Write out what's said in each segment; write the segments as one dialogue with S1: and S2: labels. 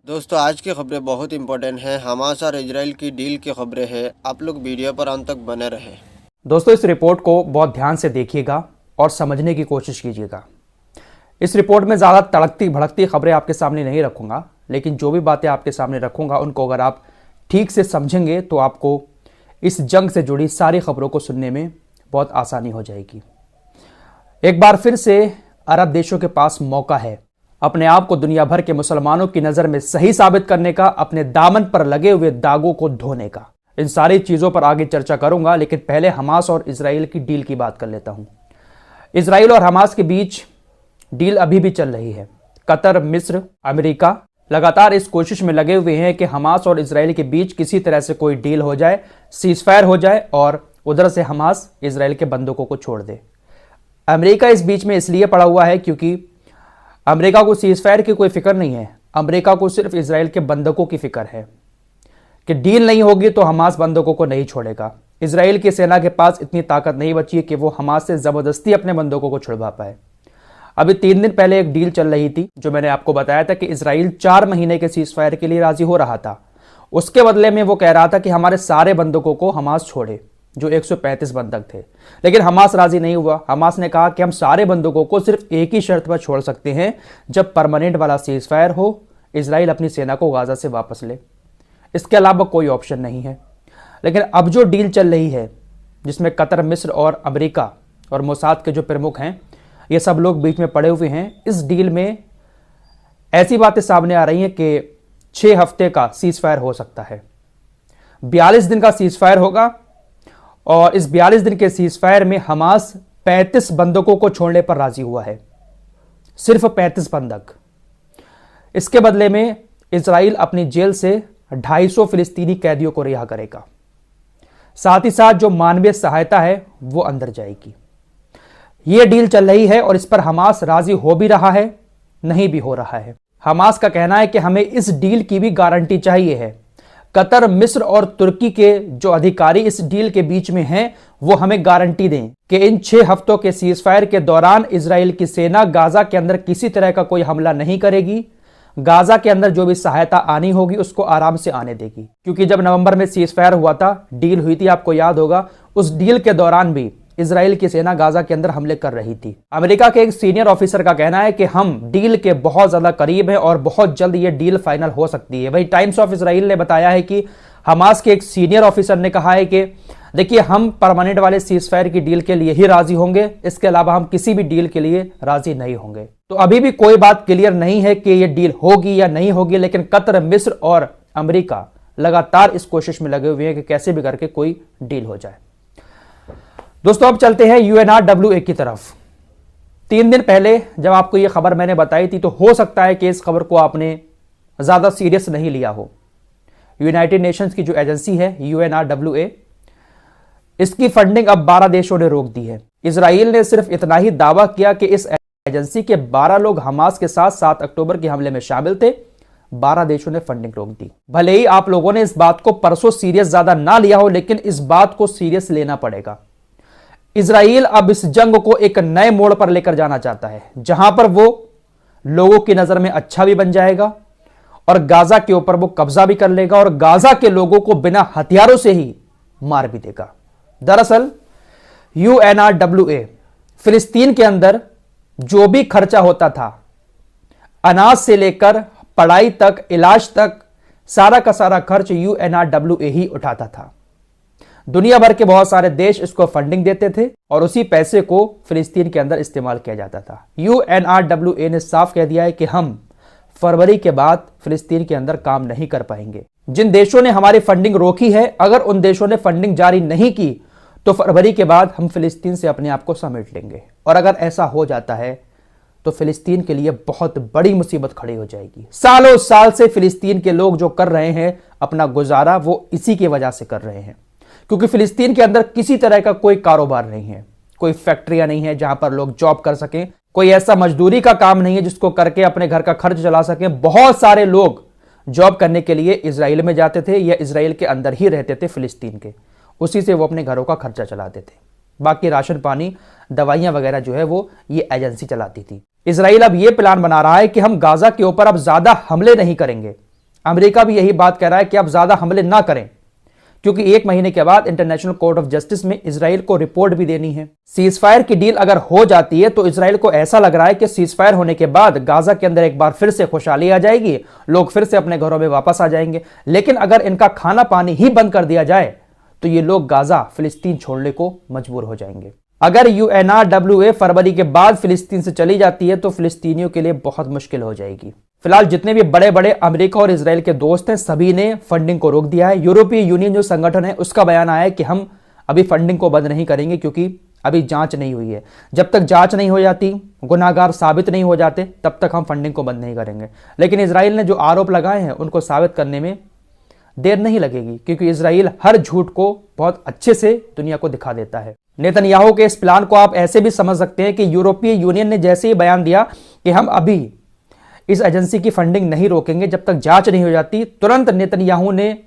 S1: दोस्तों आज की खबरें बहुत इंपॉर्टेंट हैं। हमास और इजराइल की डील की खबरें हैं। आप लोग वीडियो पर अंत तक बने रहें।
S2: दोस्तों इस रिपोर्ट को बहुत ध्यान से देखिएगा और समझने की कोशिश कीजिएगा। इस रिपोर्ट में ज़्यादा तड़कती भड़कती खबरें आपके सामने नहीं रखूंगा, लेकिन जो भी बातें आपके सामने रखूंगा उनको अगर आप ठीक से समझेंगे तो आपको इस जंग से जुड़ी सारी खबरों को सुनने में बहुत आसानी हो जाएगी। एक बार फिर से अरब देशों के पास मौका है अपने आप को दुनिया भर के मुसलमानों की नज़र में सही साबित करने का, अपने दामन पर लगे हुए दागों को धोने का। इन सारी चीज़ों पर आगे चर्चा करूंगा, लेकिन पहले हमास और इजराइल की डील की बात कर लेता हूं। इजराइल और हमास के बीच डील अभी भी चल रही है। कतर, मिस्र, अमेरिका लगातार इस कोशिश में लगे हुए हैं कि हमास और इजराइल के बीच किसी तरह से कोई डील हो जाए, सीजफायर हो जाए और उधर से हमास इजराइल के बंदूकों को छोड़ दे। अमेरिका इस बीच में इसलिए पड़ा हुआ है क्योंकि अमेरिका को सीजफायर की कोई फिक्र नहीं है। अमेरिका को सिर्फ इजराइल के बंदूकों की फिक्र है कि डील नहीं होगी तो हमास बंदूकों को नहीं छोड़ेगा। इजराइल की सेना के पास इतनी ताकत नहीं बची है कि वो हमास से जबरदस्ती अपने बंदूकों को छुड़वा पाए। अभी 3 दिन पहले एक डील चल रही थी जो मैंने आपको बताया था कि इजराइल 4 महीने के सीजफायर के लिए राजी हो रहा था। उसके बदले में वो कह रहा था कि हमारे सारे बंदूकों को हमास छोड़े, जो 135 बंधक थे। लेकिन हमास राजी नहीं हुआ। हमास ने कहा कि हम सारे बंदूकों को सिर्फ एक ही शर्त पर छोड़ सकते हैं, जब परमानेंट वाला सीजफायर हो, इजराइल अपनी सेना को गाजा से वापस ले। इसके अलावा कोई ऑप्शन नहीं है। लेकिन अब जो डील चल रही है जिसमें कतर, मिस्र और अमेरिका और मोसाद के जो प्रमुख हैं, ये सब लोग बीच में पड़े हुए हैं। इस डील में ऐसी बातें सामने आ रही हैं कि 6 हफ्ते का सीजफायर हो सकता है, 42 दिन का सीजफायर होगा और इस 42 दिन के सीजफायर में हमास 35 बंधकों को छोड़ने पर राजी हुआ है, सिर्फ 35 बंधक। इसके बदले में इजराइल अपनी जेल से 250 फिलिस्तीनी कैदियों को रिहा करेगा। साथ ही साथ जो मानवीय सहायता है वो अंदर जाएगी। यह डील चल रही है और इस पर हमास राजी हो भी रहा है, नहीं भी हो रहा है। हमास का कहना है कि हमें इस डील की भी गारंटी चाहिए है। कतर, मिस्र और तुर्की के जो अधिकारी इस डील के बीच में हैं, वो हमें गारंटी दें कि इन 6 हफ्तों के सीजफायर के दौरान इजराइल की सेना गाजा के अंदर किसी तरह का कोई हमला नहीं करेगी। गाजा के अंदर जो भी सहायता आनी होगी उसको आराम से आने देगी। क्योंकि जब नवंबर में सीजफायर हुआ था, डील हुई थी, आपको याद होगा, उस डील के दौरान भी इजराइल की सेना गाजा के अंदर हमले कर रही थी। अमेरिका के एक सीनियर ऑफिसर का कहना है कि हम डील के बहुत ज्यादा करीब हैं और बहुत जल्द ये डील फाइनल हो सकती है। वही टाइम्स ऑफ इजराइल ने बताया है कि हमास के एक सीनियर ऑफिसर ने कहा है कि देखिए, हम परमानेंट वाले सीजफायर की डील के लिए ही राजी होंगे, इसके अलावा हम किसी भी डील के लिए राजी नहीं होंगे। तो अभी भी कोई बात क्लियर नहीं है कि यह डील होगी या नहीं होगी, लेकिन कतर, मिस्र और अमेरिका लगातार इस कोशिश में लगे हुए हैं कि कैसे भी करके कोई डील हो जाए। दोस्तों अब चलते हैं UNRWA की तरफ। 3 दिन पहले जब आपको यह खबर मैंने बताई थी तो हो सकता है कि इस खबर को आपने ज्यादा सीरियस नहीं लिया हो। यूनाइटेड नेशंस की जो एजेंसी है UNRWA, इसकी फंडिंग अब 12 देशों ने रोक दी है। इजराइल ने सिर्फ इतना ही दावा किया कि इस एजेंसी के 12 लोग हमास के साथ 7 अक्टूबर के हमले में शामिल थे। 12 देशों ने फंडिंग रोक दी। भले ही आप लोगों ने इस बात को परसों सीरियस ज्यादा ना लिया हो, लेकिन इस बात को सीरियस लेना पड़ेगा। इजराइल अब इस जंग को एक नए मोड़ पर लेकर जाना चाहता है, जहां पर वो लोगों की नजर में अच्छा भी बन जाएगा और गाजा के ऊपर वो कब्जा भी कर लेगा और गाजा के लोगों को बिना हथियारों से ही मार भी देगा। दरअसल UNRWA फिलिस्तीन के अंदर जो भी खर्चा होता था, अनाज से लेकर पढ़ाई तक, इलाज तक, सारा का सारा खर्च UNRWA ही उठाता था। दुनिया भर के बहुत सारे देश इसको फंडिंग देते थे और उसी पैसे को फिलिस्तीन के अंदर इस्तेमाल किया जाता था। UNRWA ने साफ कह दिया है कि हम फरवरी के बाद फिलिस्तीन के अंदर काम नहीं कर पाएंगे। जिन देशों ने हमारी फंडिंग रोकी है, अगर उन देशों ने फंडिंग जारी नहीं की तो फरवरी के बाद हम फिलिस्तीन से अपने आप को समेट लेंगे। और अगर ऐसा हो जाता है तो फिलिस्तीन के लिए बहुत बड़ी मुसीबत खड़ी हो जाएगी। सालों साल से फिलिस्तीन के लोग जो कर रहे हैं अपना गुजारा, वो इसी की वजह से कर रहे हैं, क्योंकि फिलिस्तीन के अंदर किसी तरह का कोई कारोबार नहीं है, कोई फैक्ट्रियां नहीं है जहां पर लोग जॉब कर सकें, कोई ऐसा मजदूरी का काम नहीं है जिसको करके अपने घर का खर्च चला सकें। बहुत सारे लोग जॉब करने के लिए इजराइल में जाते थे या इजराइल के अंदर ही रहते थे फिलिस्तीन के, उसी से वो अपने घरों का खर्चा चलाते थे। बाकी राशन पानी, दवाइयां वगैरह जो है वो ये एजेंसी चलाती थी। इजराइल अब ये प्लान बना रहा है कि हम गाजा के ऊपर अब ज्यादा हमले नहीं करेंगे, अमेरिका भी यही बात कह रहा है कि अब ज्यादा हमले ना करें, क्योंकि 1 महीने के बाद इंटरनेशनल कोर्ट ऑफ जस्टिस में इजराइल को रिपोर्ट भी देनी है। सीजफायर की डील अगर हो जाती है तो इजराइल को ऐसा लग रहा है कि सीजफायर होने के बाद गाजा के अंदर एक बार फिर से खुशहाली आ जाएगी, लोग फिर से अपने घरों में वापस आ जाएंगे। लेकिन अगर इनका खाना पानी ही बंद कर दिया जाए तो ये लोग गाजा फिलिस्तीन छोड़ने को मजबूर हो जाएंगे। अगर UNRWA फरवरी के बाद फिलिस्तीन से चली जाती है तो फिलिस्तीनियों के लिए बहुत मुश्किल हो जाएगी। फिलहाल जितने भी बड़े बड़े अमेरिका और इजराइल के दोस्त हैं सभी ने फंडिंग को रोक दिया है। यूरोपीय यूनियन जो संगठन है उसका बयान आया है कि हम अभी फंडिंग को बंद नहीं करेंगे, क्योंकि अभी जांच नहीं हुई है। जब तक जांच नहीं हो जाती, गुनाहगार साबित नहीं हो जाते, तब तक हम फंडिंग को बंद नहीं करेंगे। लेकिन इजराइल ने जो आरोप लगाए हैं उनको साबित करने में देर नहीं लगेगी, क्योंकि इजराइल हर झूठ को बहुत अच्छे से दुनिया को दिखा देता है। नेतन्याहू के इस प्लान को आप ऐसे भी समझ सकते हैं कि यूरोपीय यूनियन ने जैसे ही बयान दिया कि हम अभी इस एजेंसी की फंडिंग नहीं रोकेंगे जब तक जांच नहीं हो जाती, तुरंत नेतन्याहू ने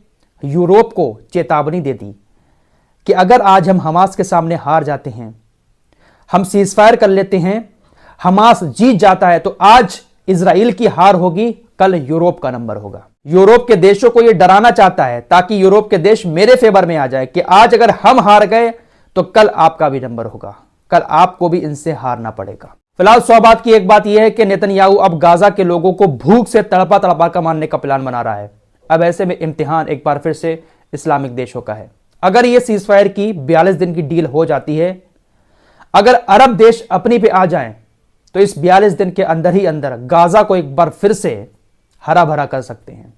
S2: यूरोप को चेतावनी दे दी कि अगर आज हम हमास के सामने हार जाते हैं, हम सीजफायर कर लेते हैं, हमास जीत जाता है, तो आज इजराइल की हार होगी, कल यूरोप का नंबर होगा। यूरोप के देशों को यह डराना चाहता है ताकि यूरोप के देश मेरे फेवर में आ जाए कि आज अगर हम हार गए तो कल आपका भी नंबर होगा, कल आपको भी इनसे हारना पड़ेगा। फिलहाल 100 बात की एक बात यह है कि नेतन्याहू अब गाजा के लोगों को भूख से तड़पा तड़पा कर मारने का प्लान बना रहा है। अब ऐसे में इम्तिहान एक बार फिर से इस्लामिक देशों का है। अगर यह सीजफायर की 42 दिन की डील हो जाती है, अगर अरब देश अपनी पे आ जाएं, तो इस 42 दिन के अंदर ही अंदर गाजा को एक बार फिर से हरा भरा कर सकते हैं।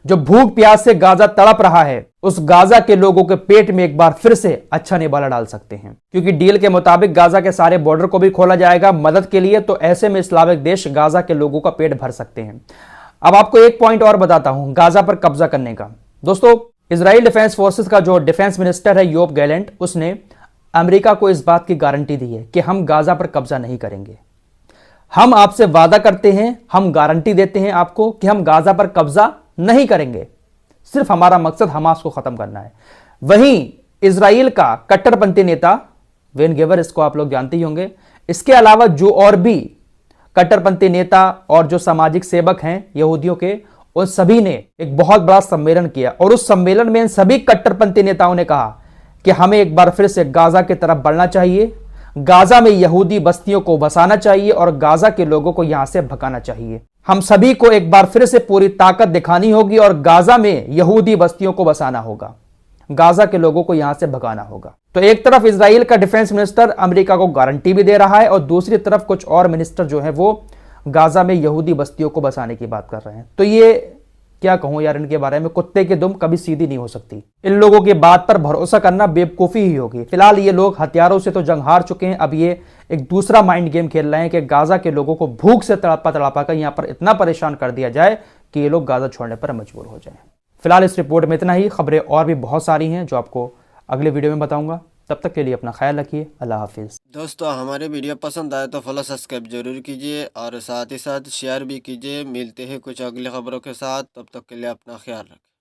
S2: जो भूख प्यास से गाजा तड़प रहा है, उस गाजा के लोगों के पेट में एक बार फिर से अच्छा निवाला डाल सकते हैं, क्योंकि डील के मुताबिक गाजा के सारे बॉर्डर को भी खोला जाएगा मदद के लिए। तो ऐसे में इस्लामिक देश गाजा के लोगों का पेट भर सकते हैं। अब आपको एक पॉइंट और बताता हूं गाजा पर कब्जा करने का। दोस्तों, इजराइल डिफेंस फोर्सेस का जो डिफेंस मिनिस्टर है योब गैलेंट, उसने अमेरिका को इस बात की गारंटी दी है कि हम गाजा पर कब्जा नहीं करेंगे। हम आपसे वादा करते हैं, हम गारंटी देते हैं आपको कि हम गाजा पर कब्जा नहीं करेंगे, सिर्फ हमारा मकसद हमास को खत्म करना है। वहीं इजराइल का कट्टरपंथी नेता वेन गेवर, इसको आप लोग जानते ही होंगे, इसके अलावा जो और भी कट्टरपंथी नेता और जो सामाजिक सेवक हैं यहूदियों के, उन सभी ने एक बहुत बड़ा सम्मेलन किया और उस सम्मेलन में इन सभी कट्टरपंथी नेताओं ने कहा कि हमें एक बार फिर से गाजा की तरफ बढ़ना चाहिए, गाजा में यहूदी बस्तियों को बसाना चाहिए और गाजा के लोगों को यहां से भगाना चाहिए। हम सभी को एक बार फिर से पूरी ताकत दिखानी होगी और गाजा में यहूदी बस्तियों को बसाना होगा, गाजा के लोगों को यहां से भगाना होगा। तो एक तरफ इजराइल का डिफेंस मिनिस्टर अमेरिका को गारंटी भी दे रहा है और दूसरी तरफ कुछ और मिनिस्टर जो है वो गाजा में यहूदी बस्तियों को बसाने की बात कर रहे हैं। तो ये क्या कहूं यार, इनके बारे में कुत्ते की दुम कभी सीधी नहीं हो सकती। इन लोगों की बात पर भरोसा करना बेवकूफी ही होगी। फिलहाल ये लोग हथियारों से तो जंग हार चुके हैं, अब ये एक दूसरा माइंड गेम खेल रहे हैं कि गाजा के लोगों को भूख से तड़पा तड़पा कर यहां पर इतना परेशान कर दिया जाए कि ये लोग गाजा छोड़ने पर मजबूर हो जाएं। फिलहाल इस रिपोर्ट में इतना ही। खबरें और भी बहुत सारी हैं जो आपको अगले वीडियो में बताऊंगा। तब तक के लिए अपना ख्याल रखिए। अल्लाह हाफिज़।
S1: दोस्तों, हमारे वीडियो पसंद आए तो फॉलो सब्सक्राइब जरूर कीजिए और साथ ही साथ शेयर भी कीजिए। मिलते हैं कुछ अगली खबरों के साथ, तब तक के लिए अपना ख्याल रखें।